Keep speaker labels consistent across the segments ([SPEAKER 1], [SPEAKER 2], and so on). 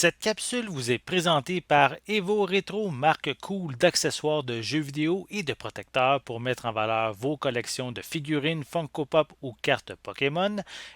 [SPEAKER 1] Cette capsule vous est présentée par Evo Retro, marque cool d'accessoires de jeux vidéo et de protecteurs pour mettre en valeur vos collections de figurines Funko Pop ou cartes Pokémon,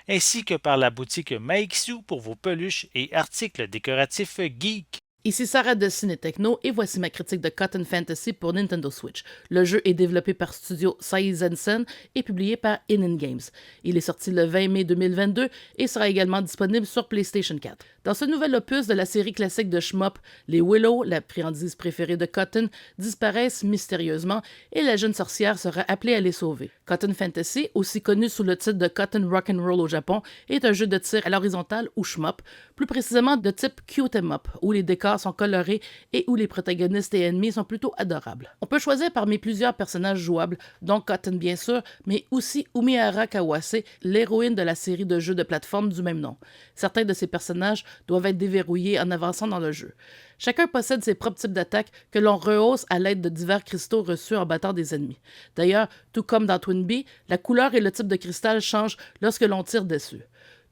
[SPEAKER 1] ainsi que par la boutique Maixu pour vos peluches et articles décoratifs geek.
[SPEAKER 2] Ici Sarah de Ciné Techno et voici ma critique de Cotton Fantasy pour Nintendo Switch. Le jeu est développé par Studio Saizensen et publié par Inin Games. Il est sorti le 20 mai 2022 et sera également disponible sur PlayStation 4. Dans ce nouvel opus de la série classique de Shmup, les Willow, la friandise préférée de Cotton, disparaissent mystérieusement et la jeune sorcière sera appelée à les sauver. Cotton Fantasy, aussi connu sous le titre de Cotton Rock'n'Roll au Japon, est un jeu de tir à l'horizontale ou Shmup, plus précisément de type Cute 'em Up, où les décors sont colorés et où les protagonistes et ennemis sont plutôt adorables. On peut choisir parmi plusieurs personnages jouables, dont Cotton bien sûr, mais aussi Umihara Kawase, l'héroïne de la série de jeux de plateforme du même nom. Certains de ces personnages doivent être déverrouillés en avançant dans le jeu. Chacun possède ses propres types d'attaques que l'on rehausse à l'aide de divers cristaux reçus en battant des ennemis. D'ailleurs, tout comme dans Twinbee, la couleur et le type de cristal changent lorsque l'on tire dessus.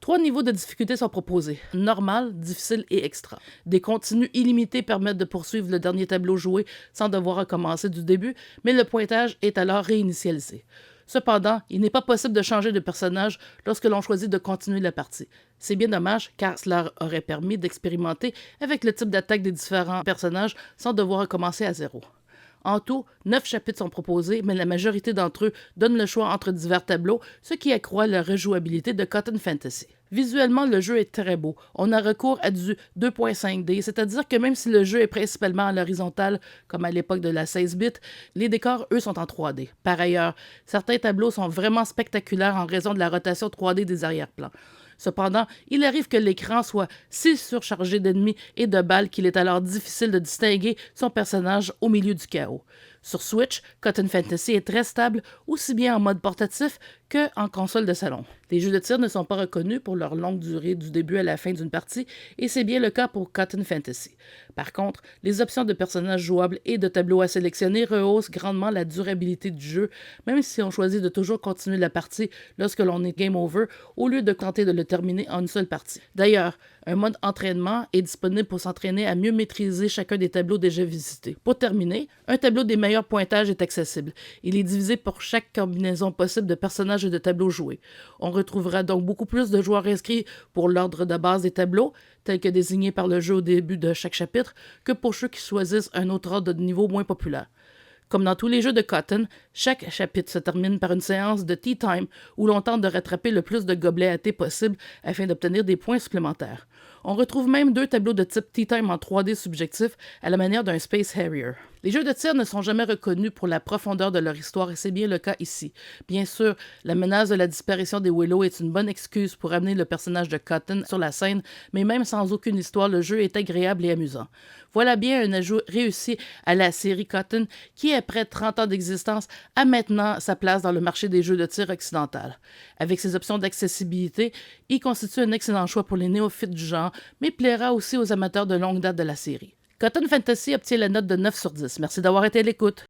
[SPEAKER 2] 3 niveaux de difficulté sont proposés, normal, difficile et extra. Des continues illimités permettent de poursuivre le dernier tableau joué sans devoir recommencer du début, mais le pointage est alors réinitialisé. Cependant, il n'est pas possible de changer de personnage lorsque l'on choisit de continuer la partie. C'est bien dommage car cela aurait permis d'expérimenter avec le type d'attaque des différents personnages sans devoir recommencer à zéro. En tout, 9 chapitres sont proposés, mais la majorité d'entre eux donnent le choix entre divers tableaux, ce qui accroît la rejouabilité de Cotton Fantasy. Visuellement, le jeu est très beau. On a recours à du 2.5D, c'est-à-dire que même si le jeu est principalement à l'horizontale, comme à l'époque de la 16-bit, les décors, eux, sont en 3D. Par ailleurs, certains tableaux sont vraiment spectaculaires en raison de la rotation 3D des arrière-plans. Cependant, il arrive que l'écran soit si surchargé d'ennemis et de balles qu'il est alors difficile de distinguer son personnage au milieu du chaos. Sur Switch, Cotton Fantasy est très stable, aussi bien en mode portatif qu'en console de salon. Les jeux de tir ne sont pas reconnus pour leur longue durée du début à la fin d'une partie, et c'est bien le cas pour Cotton Fantasy. Par contre, les options de personnages jouables et de tableaux à sélectionner rehaussent grandement la durabilité du jeu, même si on choisit de toujours continuer la partie lorsque l'on est game over, au lieu de tenter de le terminer en une seule partie. D'ailleurs, un mode entraînement est disponible pour s'entraîner à mieux maîtriser chacun des tableaux déjà visités. Pour terminer, un tableau des meilleurs pointages est accessible. Il est divisé pour chaque combinaison possible de personnages et de tableaux joués. On retrouvera donc beaucoup plus de joueurs inscrits pour l'ordre de base des tableaux, tel que désigné par le jeu au début de chaque chapitre, que pour ceux qui choisissent un autre ordre de niveau moins populaire. Comme dans tous les jeux de Cotton, chaque chapitre se termine par une séance de Tea Time où l'on tente de rattraper le plus de gobelets à thé possible afin d'obtenir des points supplémentaires. On retrouve même 2 tableaux de type Tea Time en 3D subjectif à la manière d'un Space Harrier. Les jeux de tir ne sont jamais reconnus pour la profondeur de leur histoire et c'est bien le cas ici. Bien sûr, la menace de la disparition des Willow est une bonne excuse pour amener le personnage de Cotton sur la scène, mais même sans aucune histoire, le jeu est agréable et amusant. Voilà bien un ajout réussi à la série Cotton qui, après 30 ans d'existence, a maintenant sa place dans le marché des jeux de tir occidental. Avec ses options d'accessibilité, il constitue un excellent choix pour les néophytes du genre, mais plaira aussi aux amateurs de longue date de la série. Cotton Fantasy obtient la note de 9 sur 10. Merci d'avoir été à l'écoute.